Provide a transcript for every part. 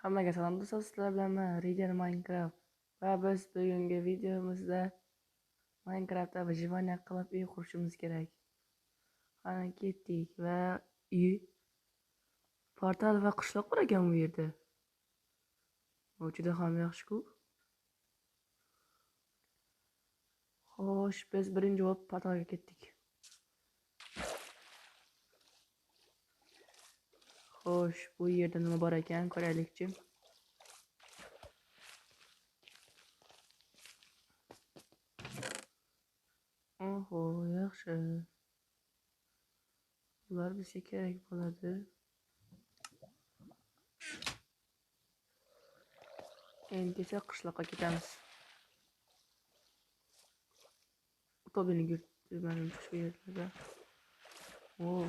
Hammaga salom do'stlar, sizlar bilan men Reader Minecraft va biz bugungi videomizda Minecraftda выживание qilib uy qurishimiz kerak. Qani ketdik va uy portal va qishloq bor ekan bu yerda. Bu juda ham yaxshi-ku. Xo'sh, biz birinchi bo'lib portalga ketdik. Xo'sh, bu yerda nima bor ekan ko'raylikchi. Oho, yaxshi. Bular bizga kerak bo'ladi. Endi esa qishloqqa ketamiz. Tobini yurtmanim shu yerlarda. Oo.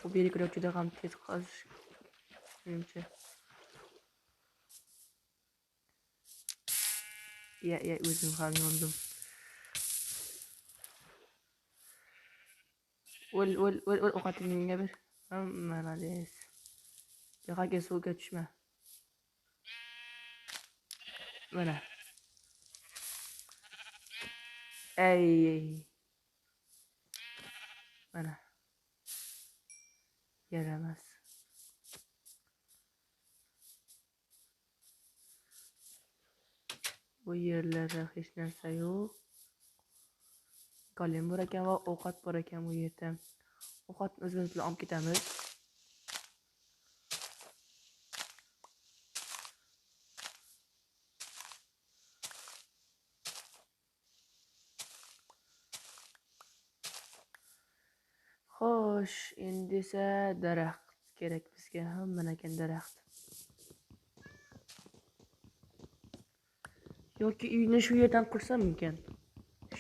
Bu berikroq juda ham tez qazish menimcha. Ya o'zim ham yondim. Ol ovqatingni menga ber. Молодец. Yo'qqa suvga tushma. Mana. Ey. Mana. Yaramas. Bu yerlarda hech narsa yo'q. Golem bor ekan va ovqat bor ekan bu yerda. Ovqatni o'zimiz bilan olib ketamiz. Xo'sh, endi esa daraxt kerak bizga. Mana ekan daraxt. Yoki uyni shu yerdan qursam ekan.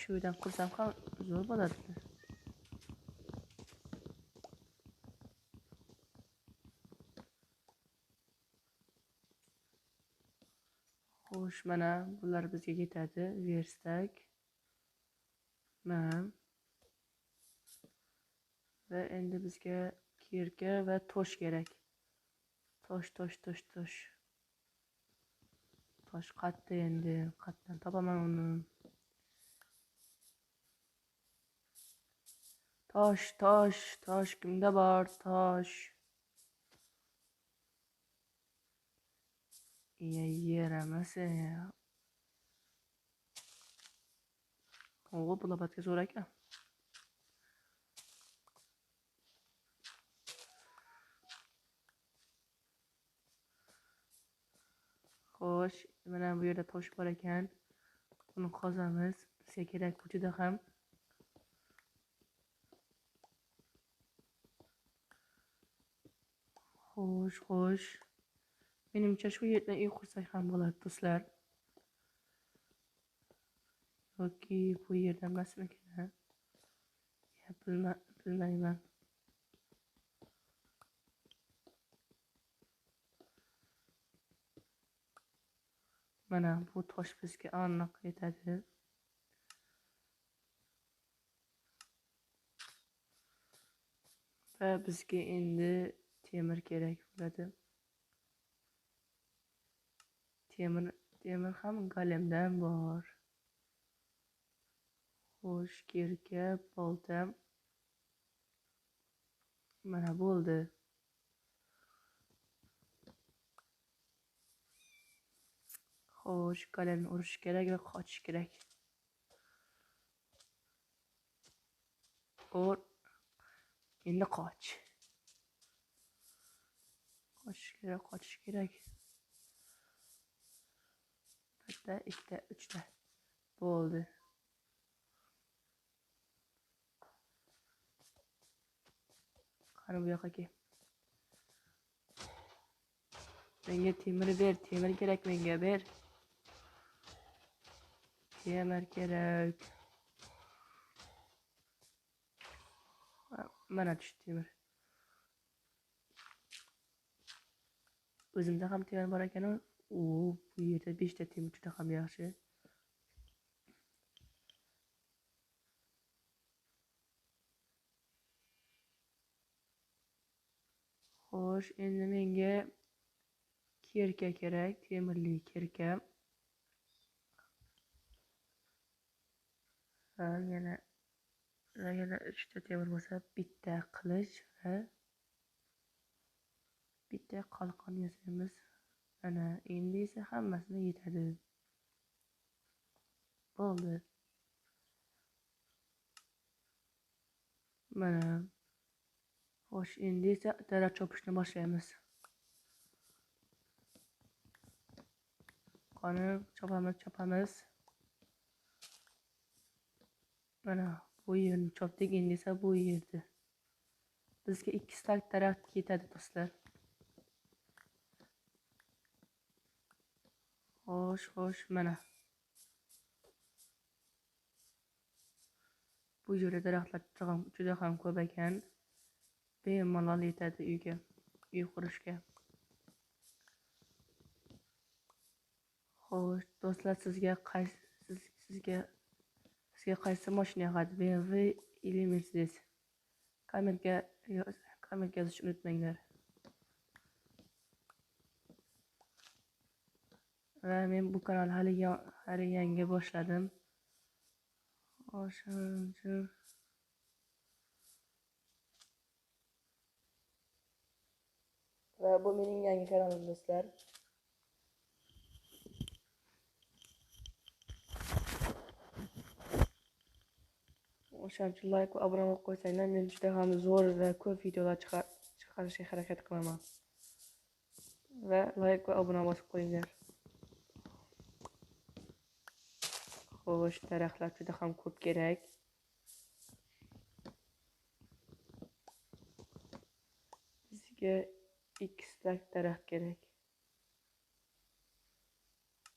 Shu yerdan qursam ham zo'r bo'ladi. Xo'sh, mana bular bizga yetadi. Verstak. Mana. Va endi bizga kirka va tosh kerak. Tosh. Tosh qayerda endi? Qayerdan topaman uni? Tosh kimda bor? Tosh. Yaramas. O, bu labatga zo'r ekan. Xo'sh, mana bu yerda tosh bor ekan. Buni qozamiz. Bizga kerak bu juda ham. Xo'sh. Menimcha shu yerda uy qursak ham bo'ladi, do'stlar. Yoki bu yerda emasmikan? Bilmayman. Mana bu tosh bizga aniq yetadi. Va bizga endi temir kerak bo'ladi. Temir ham golemdan bor. Xo'sh, kirka, bolta. Mana bo'ldi. Xo'sh, golemni urish kerak va qochish kerak. Endi qoch. Qochish kerak. Bitta, ikkita, uchta. Bo'ldi. Qani bu yoqqa kel. Menga temir ber, temir kerak menga ber. Temir kerak. Mana tushdi temir. O'zimda ham temir bor ekan. Bu yerda 5 ta temir juda ham yaxshi. Xo'sh, endi menga kerka kerak, temirli kerka. Va yana 3 ta temir bo'lsa, bitta qilich va bitta qalqon yasaymiz. Mana endi esa hammasini yetadi. Bo'ldi. Mana. Xo'sh, endi esa daraxt chopishni boshlaymiz. Qani chopamiz. Mana bu yerni chopdik, endi esa bu yerda bizga 2 stak daraxt yetadi do'stlar. Xo'sh, mana. Bu yerda daraxtlar juda ham ko'p ekan. Bemalol yetadi uy qurishga. Xo'sh, do'stlar, sizga qaysi mashina yoqadi? BMW или Mercedes? Kommentga yozishni unutmanglar. Va men bu kanalni hali yangi boshladim. Va bu mening yangi kanalim do'stlar. O'shaning uchun like va obuna bo'lib qo'ysanglar, men juda ham zo'r va ko'p videolar chiqarishga harakat qilaman. Va like va obuna bosib qo'yinglar. Xo'sh, daraxtlar juda ham ko'p kerak. Bizga 2 stak daraxt kerak.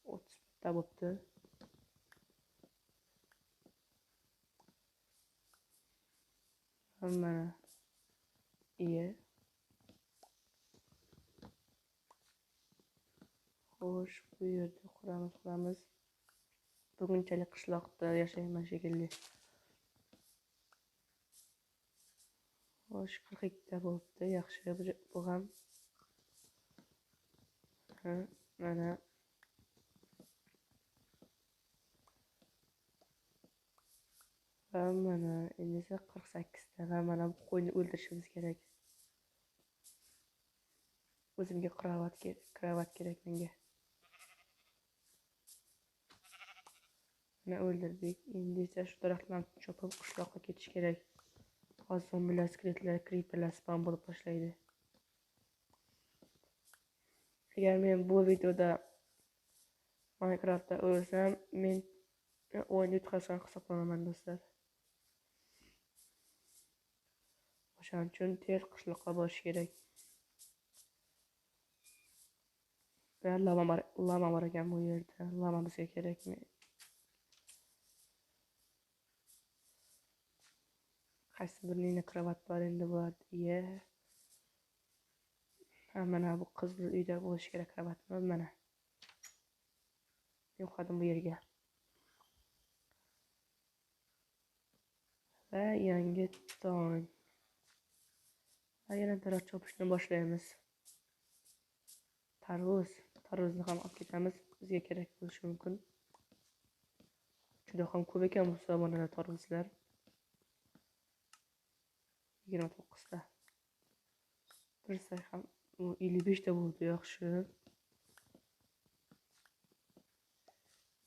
30 ta bo'pti. Mana. Xo'sh, bu yerda quramiz. Bugunchalik qishloqda yashayman shekilli. Xo'sh, 42 ta bo'pti. Yaxshi, bu ham. Mana. Va mana, endi esa 48 ta. Va mana bu qo'yni o'ldirishimiz kerak. O'zimga kravat kerak menga. Mana o'ldirdik. Endi esa shu daraxtlarni chopib qishloqqa ketish kerak. Hozir zombilar, skeletlar, creeperlar spam bo'lib boshlaydi. Agar men bu videoda Minecraftda o'lsam, men o'yinni yutqazgan hisoblanaman do'stlar. O'shaning uchun tez qishloqqa borish kerak. Va lama bor ekan bu yerda. Lama bizga kerakmi? Qaysi birning kravat bor endi bularda? Mana bu qiz uyda bo'lishi kerak kravatmi? Mana. Yo'qadim bu yerga. Va yangi tong. Va yana daraxt chopishni boshlaymiz. Tarvuzni ham olib ketamiz. Bizga kerak bo'lishi mumkin. Juda ham ko'p ekan bu zamonada tarvuzlar. 29 ta. Birsa ham 55 ta bo'ldi, yaxshi.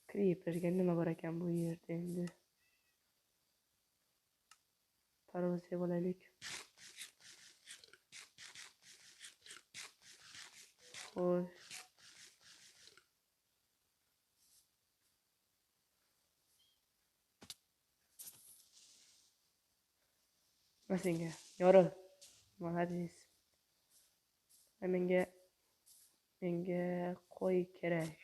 Creeperga nima bor ekan bu yerda endi? Tarvuz yeb olaylik. Xo'sh. Masenga, yoril. Молодец. Menga qo'y kerak.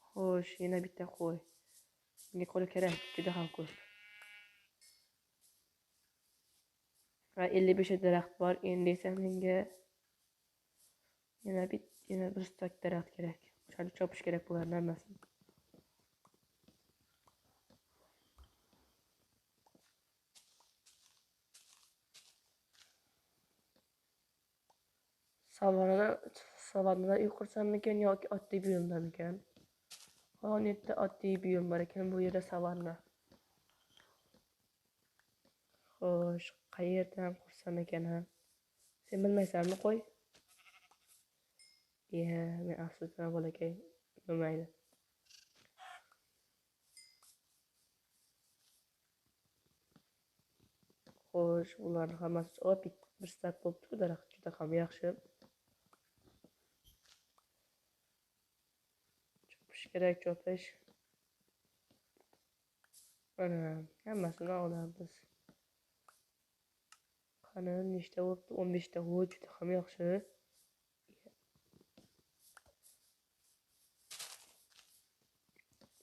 Xo'sh, yana bitta qo'y. Menga qo'y kerak, juda ham ko'p. Va 55 daraxt bor. Endi esa menga yana bir stak daraxt kerak. O'shani chopish kerak bularni hammasini. savannada uy qursamikan yoki oddiy buyumdamikan? Honetda oddiy buyum bor ekan, bu yerda savanna. Xo'sh, qayerdan qursam ekan ha? Sen bilmaysanmi, qo'y? Men afsusdaman bolakay, bilmaydi. Xo'sh, bularni hammasi bir stak bo'libdi-ku, daraxt juda ham yaxshi. Chopish kerak, chopish. Mana, hammasini olamiz. Qani, nechta bo'libdi? 15 ta. Voy, juda ham yaxshi.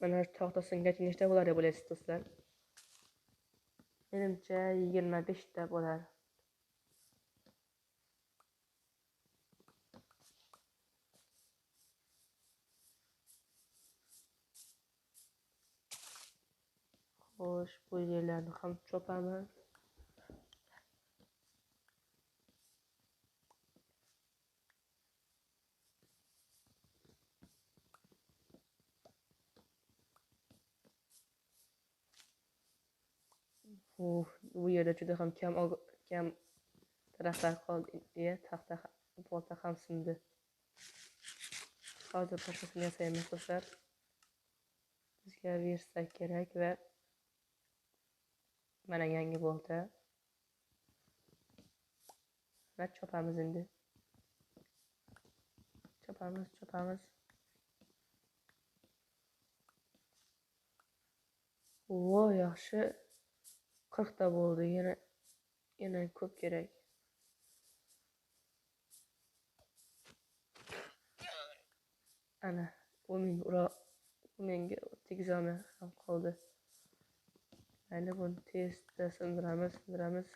Mana shu taxtasingacha nechta bo'lar deb o'ylaysiz, do'stlar? Menimcha 25 ta bo'lar. Xo'sh, bu yerlarni ham chopamiz. Bu yerda juda ham kam daraxtlar qoldi. Bolta ham sindi. Hozir boshqasini yasaymiz, do'stlar. Bizga versak kerak va mana yangi bolta. Va chopamiz endi. Chopamiz. Voy, yaxshi. 40 ta bo'ldi. Yana ko'p kerak. Ana, menga tegizolmay ham qoldi. Mayli, buni tezda sindiramiz.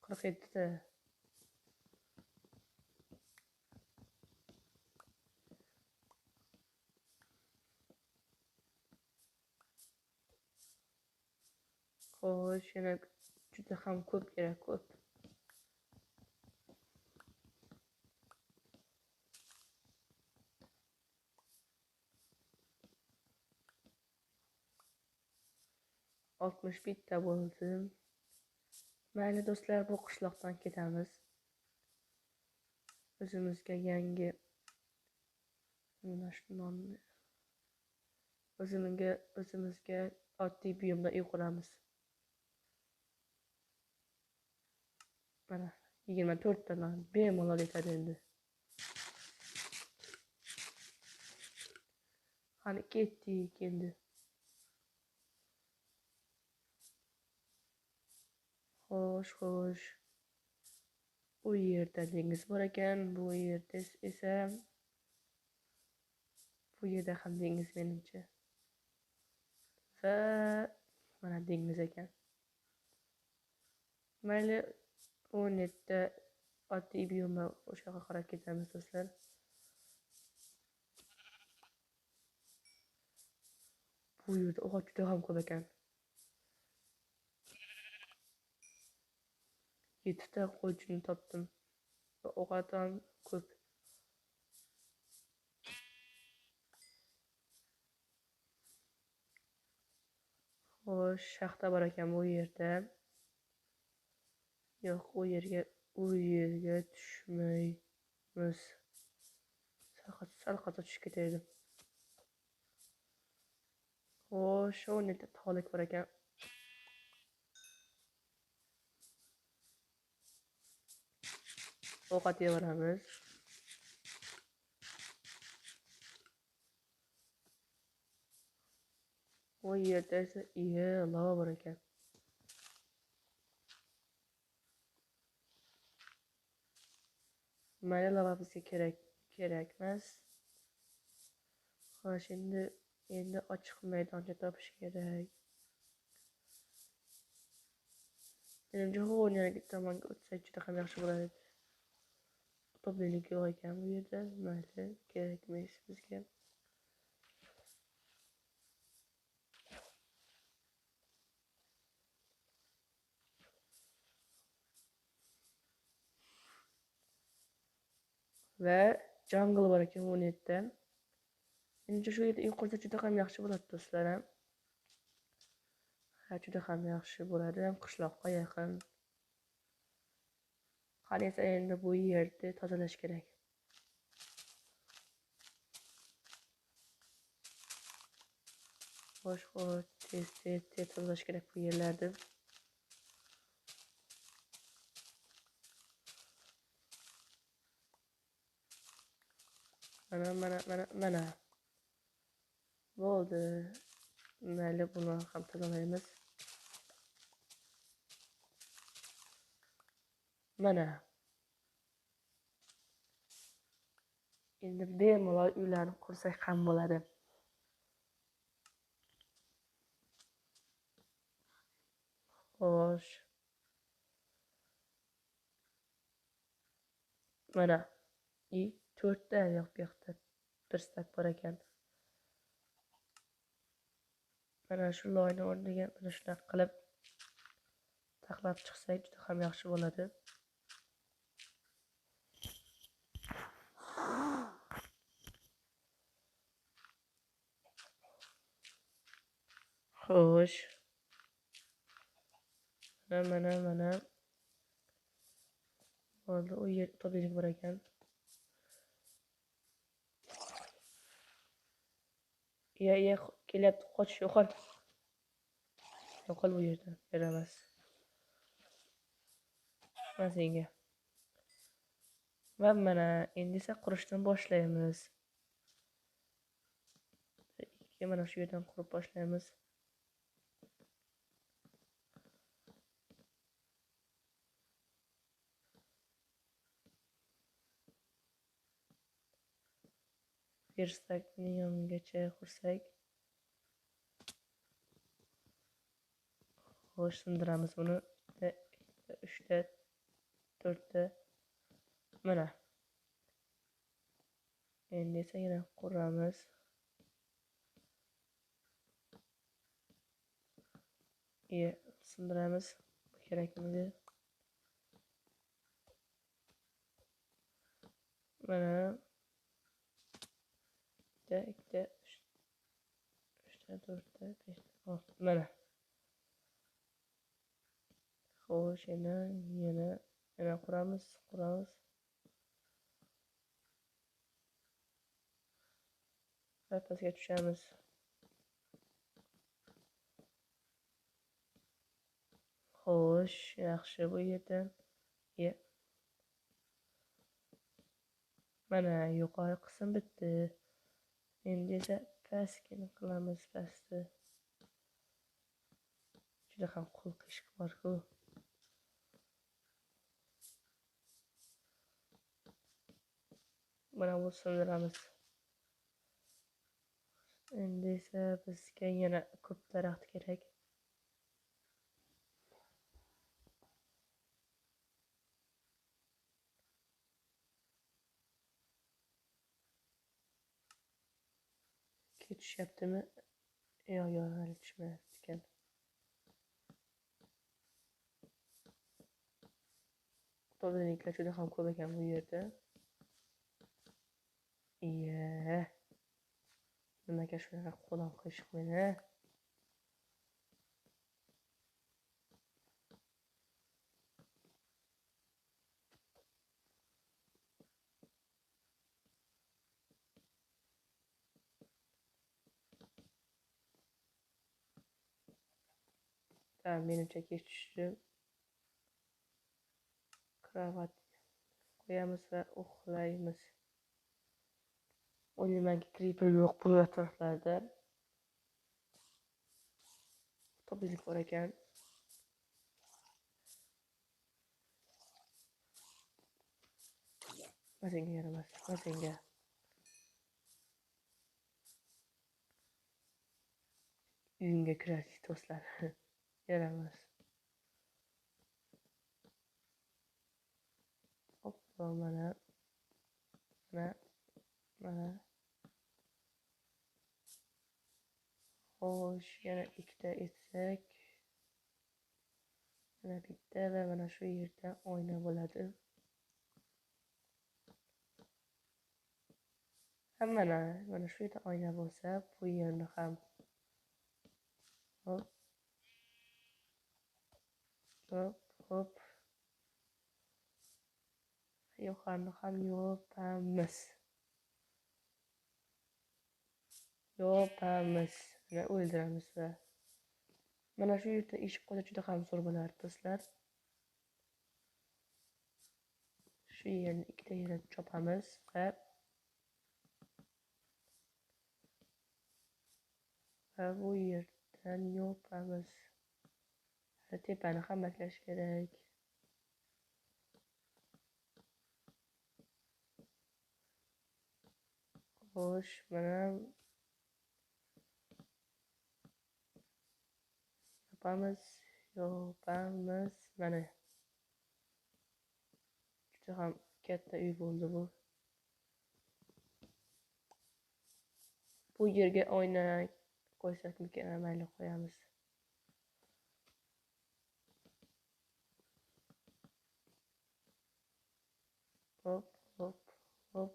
47 ta. Xo'sh, yana juda ham ko'p kerak, ko'p. Oltmish bitta bo'ldi. Mayli do'stlar, bu qishloqdan ketamiz. O'zimizga yangi o'zimizga oddiy buyumda uy quramiz. Mana 24 ta bemalol yetadi endi. Qani ketdik endi. Xo'sh. Bu yerda dengiz bor ekan, bu yerda esa bu yerda ham dengiz menimcha. Va mana dengiz ekan. Mayli, 17 ta oddiy buyumda o'sha yoqqa qarab ketamiz, do'stlar. Bu yerda o'g'ot juda ham ko'p ekan. 7 ta qo'ychini topdim. O'g'ot ham ko'p. Xo'sh, shaxta bor ekan bu yerda. Yo'q, u yerga tushmaymiz. Sal qator tushib ketaydim. Xo'sh, 17 ta tog'lik bor ekan. Ovqat yevoramiz. Bu yerda esa lava bor ekan. Mayli, lava bizga kerak emas. Xo'sh, endi ochiq maydoncha topish kerak. Menimcha o'yinga tomonga o'tsak juda ham yaxshi bo'ladi. Toplaylik yo'q ekan bu yerda. Mayli, kerak emas bizga. va jungle bor ekan 17 ta. Menimcha shu yerda uy qursa juda ham yaxshi bo'ladi do'stlarim. Ha, juda ham yaxshi bo'ladi, ham qishloqqa yaqin. Qani esa endi bu yerni tozalash kerak. Xo'sh, tez tozalash kerak bu yerlarni. Mana. Bo'ldi. Mayli, buni ham tozalaymiz. Mana. Endi bemalol uylarni qursak ham bo'ladi. Xo'sh. Mana. 4 ta yo'q bu yoqda. 1 stak bor ekan. Mana shu loyni o'rniga mana shunaqa qilib taxlab chiqsak juda ham yaxshi bo'ladi. Xo'sh. Mana. Bo'ldi, u yer tobeylik bor ekan. Kelyapti, qoch, yo'qol. Yo'qol bu yerdan, beramas. Mana senga. Va mana endi esa qurishdan boshlaymiz. Mana shu yerdan qurib boshlaymiz. Verstakning yonigacha qursak. Xo'sh, sindiramiz buni. 3 ta, 4 ta. Mana. Endi esa yana quramiz. Sindiramiz. Kerakmidi? Mana. 1 ta, 2 ta, 3 ta, 4 ta, 5 ta. Mana. Xo'sh, yana quramiz. Va pastga tushamiz. Xo'sh, yaxshi bu yerdan. Mana yuqori qism bitdi. Endi esa pastgina qilamiz, pastni. Juda ham qo'l qiyshiq bor-ku. Mana bu sindiramiz. Endi esa bizga yana ko'p daraxt kerak. Ketishyaptimi? Yo'q, hali tushmayapti ekan. Tozaliklar juda ham ko'p ekan bu yerda. Nimaga shunaqa qo'lim qiyshiq meni? Menimcha kechishdi. Kravat qo'yamiz va uxlaymiz. O'ylaymanki, creeper yo'q bu atroflarda. Tobeylik bor ekan. Masenga yaramas, masenga. Uyimga kirasiz do'stlar. Yaramas. Hop, mana. Xo'sh, yana 2 ta etsak. Mana bitta va mana shu yerda oyna bo'ladi. mana shu yerda oyna bo'lsa, bu yerni ham hop, hop, hop, yuqorini ham yopamiz. Mana o'ldiramiz va mana shu yerda eshik qo'ysa juda ham zo'r bo'lardi do'stlar. Shu yerni ikkita yerdan chopamiz va bu yerdan yopamiz. Tepani ham baklash kerak. Xo'sh, mana yopamiz. Mana juda ham katta uy bo'ldi bu. Bu yerga oyna qo'ysakmikan? Mayli, qo'yamiz. Hop, hop, hop.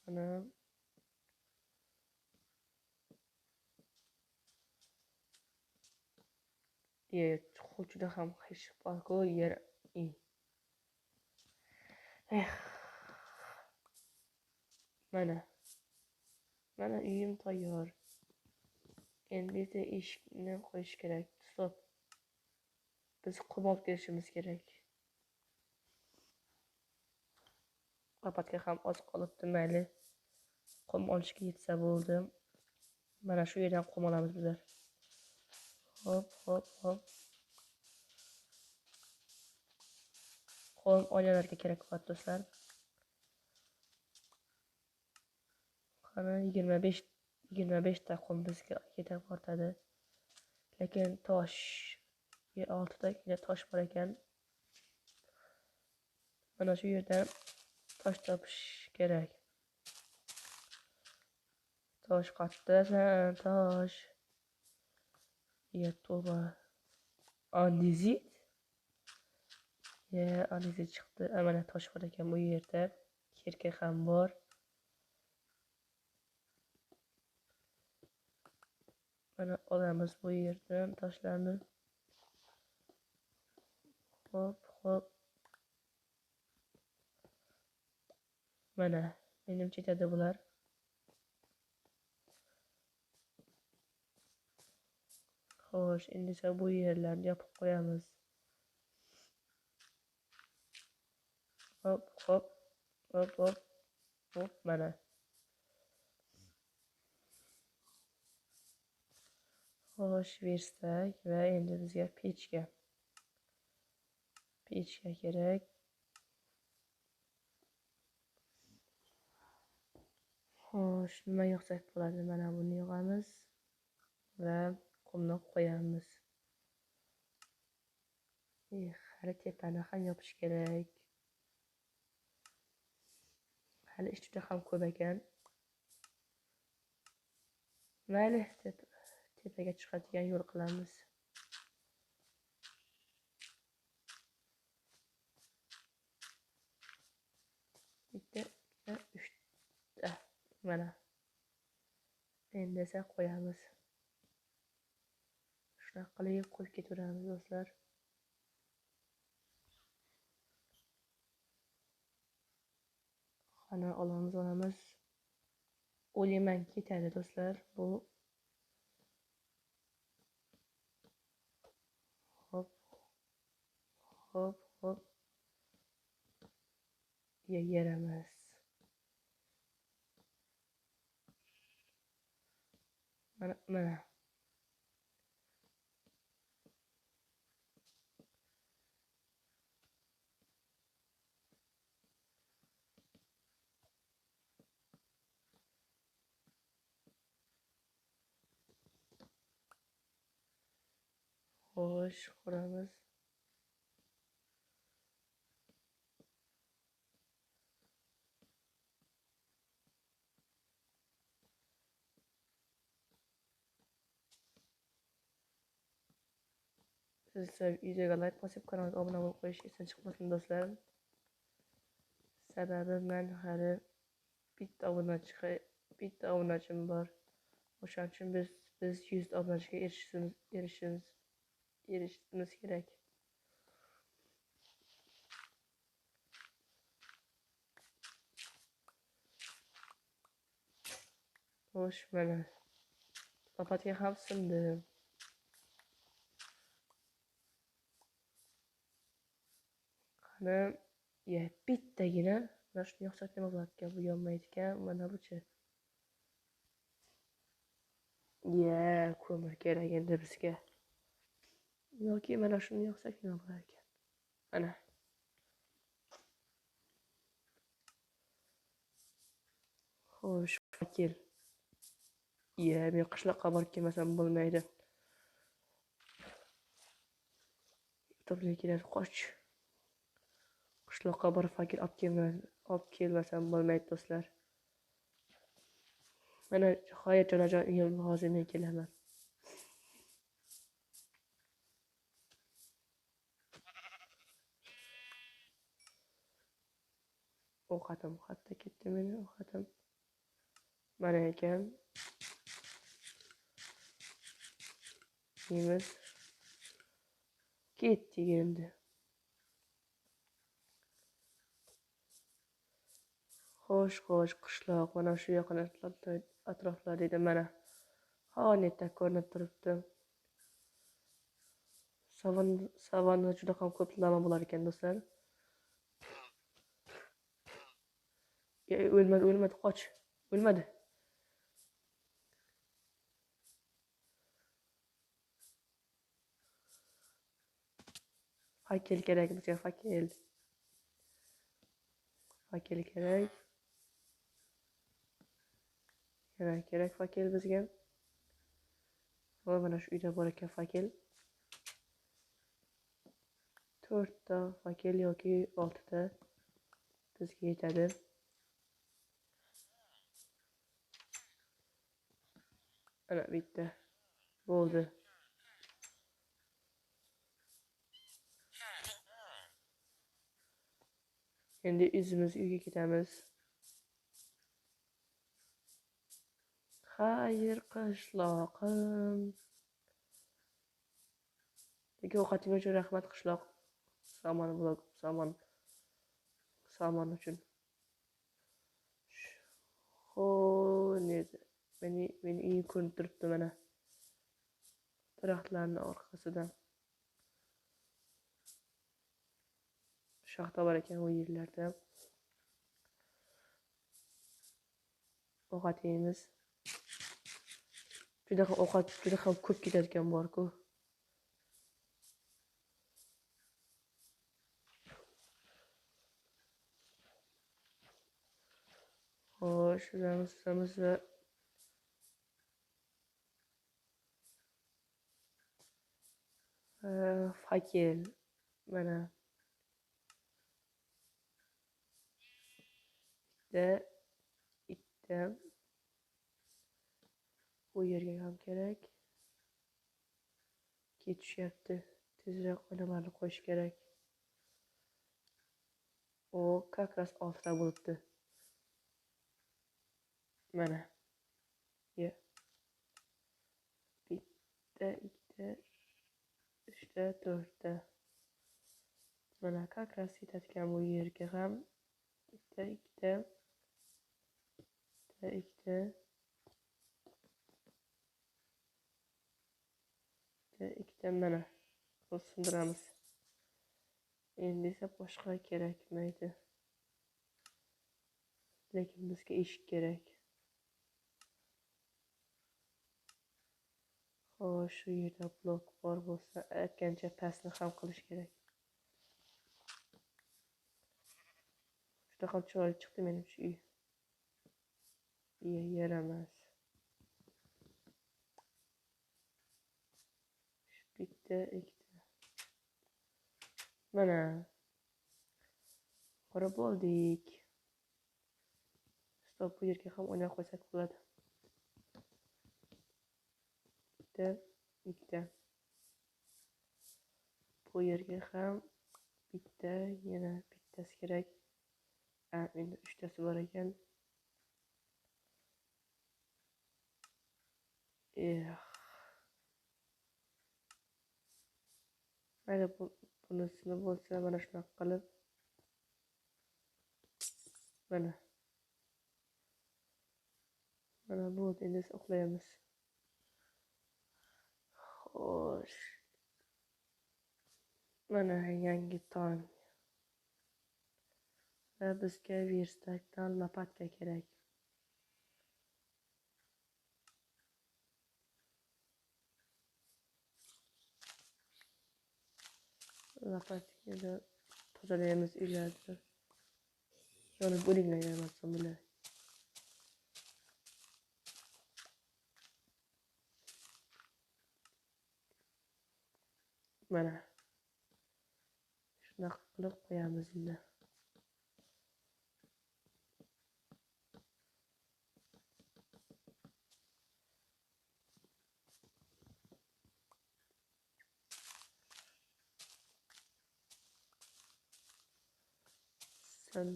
Mana juda ham qiyshiq bor-ku yer. Mana uyim tayyor. Endi esa eshikni qo'yish kerak. Stop. Biz qum olib kelishimiz kerak. Lopatga ham oz qolibdi, mayli. Qum olishga yetsa bo'ldi. Mana shu yerdan qum olamiz bizlar. Hop, hop, hop. Qum oynalarga kerak bo'ladi do'stlar. Qani 25 ta qum bizga yetib ortadi. Lekin tosh 6 ta tosh bor ekan. Mana shu yerdan tosh topish kerak. Tosh qayerdasan? Tosh. To'g'ri. Andezit. Andezit chiqdi. Mana tosh bor ekan bu yerda. Kirka ham bor. Mana olamiz bu yerdan toshlarni. Hop, hop. Mana menimcha yetadi bular. Xo'sh, endi esa bu yerlarni yopib qo'yamiz. Hop, hop, hop, hop, hop, mana. Xo'sh, versak va endi bizga pechka kerak. Xo'sh, nima yoqsak bo'ladi? Mana buni yog'amiz va qumni qo'yamiz. Hali tepani ham yopish kerak. Hali ish juda ham ko'p ekan. Mayli, tepaga chiqadigan yo'l qilamiz. Bitta, 3 ta. Mana. Endi esa qo'yamiz. Shunaqa qilib qo'yib ketaveramiz do'stlar. Qani olamiz. O'layman ketadi do'stlar. Bu hop, hop, hop. Yaramas. Mana. Xo'sh, quramiz. Siz videoga like bosib, kanalga obuna bo'lib qo'yish esdan chiqmasin do'stlar. Sababi men hali bitta obunachim bor. O'shaning uchun biz 100 obunachiga erishishimiz kerak. Xo'sh, mana lopatga ham sindim. Qani, bittagina mana shuni yoqsak nima bo'ladi ekan? Bu yonmaydi ekan, mana buchi. Ko'mir kerak endi bizga. Yoki mana shuni yoqsak nima bo'lar ekan? Mana. Xo'sh, fakil. Men qishloqqa borib kelmasam bo'lmaydi. To'g'ri keladi, qoch. Qishloqqa borib fakil olib kelmasam bo'lmaydi do'stlar. Mana nihoyat jonajon, hozir men kelaman. Ovqatim hatto ketdi meni ovqatim. Mana ekan. Yemiz. Ketdik endi. Xo'sh, qishloq mana shu yaqin atroflarda mana honetda ko'rinib turibdi. Savonni juda ham ko'p lama bo'lar ekan do'stlar. O'lmadi, qoch. O'lmadi. Fakil kerak bizga, fakil. Fakil kerak. Kerak fakil bizga. Mana shu uyda bor ekan fakil. 4 ta fakil yoki 6 ta bizga yetadi. Ana bitta. Bo'ldi. Endi o'zimiz uyga ketamiz. Xayr qishloqim. Lekin ovqating uchun rahmat qishloq. Salmon uchun. Meni uyim ko'rinib turibdi mana. Daraxtlarning orqasidan. Shaxta bor ekan u yerlarda. Ovqat yeymiz. Juda ham ko'p ketadigan bor-ku. Xo'sh, suzamiz va fakil mana ikkita bu yerga ham kerak. Ketishyapti. Tezroq onalarni qo'yish kerak. Как раз 6 ta bo'libdi. Mana. Bitta, ikkita, 3 ta, 4 ta. Mana как раз yetadigan bu yerga ham ikkita mana sindiramiz. Endi esa boshqa kerakmaydi. Lekin bizga eshik kerak. Xo'sh, shu yerda blok bor bo'lsa, aytgancha pastni ham qilish kerak. Juda ham chiroyli chiqdi mening shu uy. Yaramas. Bitta, ikkita. Mana. Qora bo'ldik. Stop, bu yerga ham o'ynab qo'ysak bo'ladi. Bitta, ikkita. bu yerga ham bitta, yana bittasi kerak. Endi 3tasi bor ekan. Mayli, bunisini bo'lsa mana shunaqa qilib mana bo'ldi. Endi uxlaymiz. Xo'sh. Mana yangi tong. Va bizga verstakdan lopatka kerak. Lopatkani tozalaymiz uylarni. Yonib bo'linglar yaramasam bular. Mana shunaqa qilib qo'yamiz endi. San.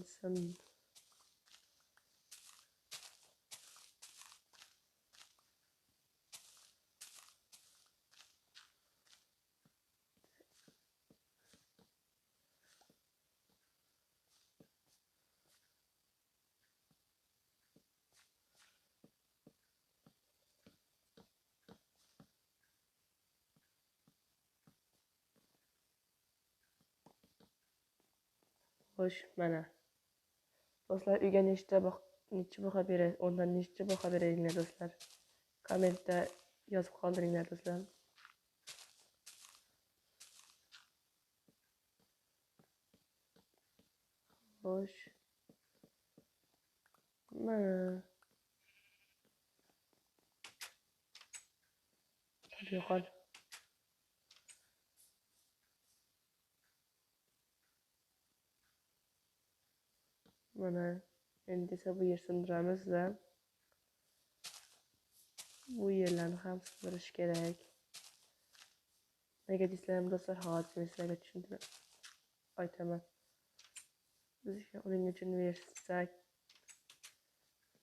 Xo'sh, mana. Do'stlar, uyga nechta baho berasiz? Undan nechta baho beringlar do'stlar? Kommentda yozib qoldiringlar do'stlar. Xo'sh. Mana. Yo'qol. Mana endi esa bu yer sindiramiz va bu yerlarni ham sindirish kerak. Nega deysizlarmi do'stlar? Hozir men sizlarga tushuntirib aytaman. Bizga uning uchun versak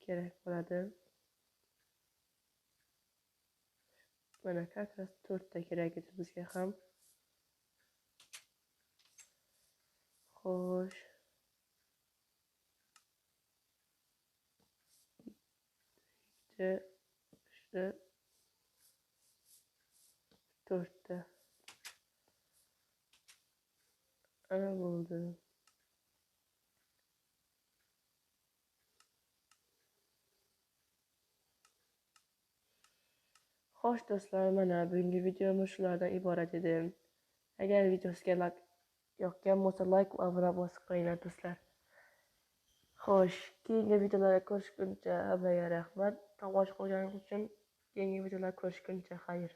kerak bo'ladi. Mana как раз 4 ta kerak edi bizga ham. Xo'sh. Işte 4 ta. Ana bo'ldi. Xo'sh do'stlar, mana bugungi videomiz shulardan iborat edi. Agar videosiga yoqgan bo'lsa, like va obuna bosib qo'yinglar do'stlar. Xo'sh, keyingi videolarda ko'rishguncha hammaga rahmat. Tomosha qilganingiz uchun keyingi videolarda ko'rishguncha xayr.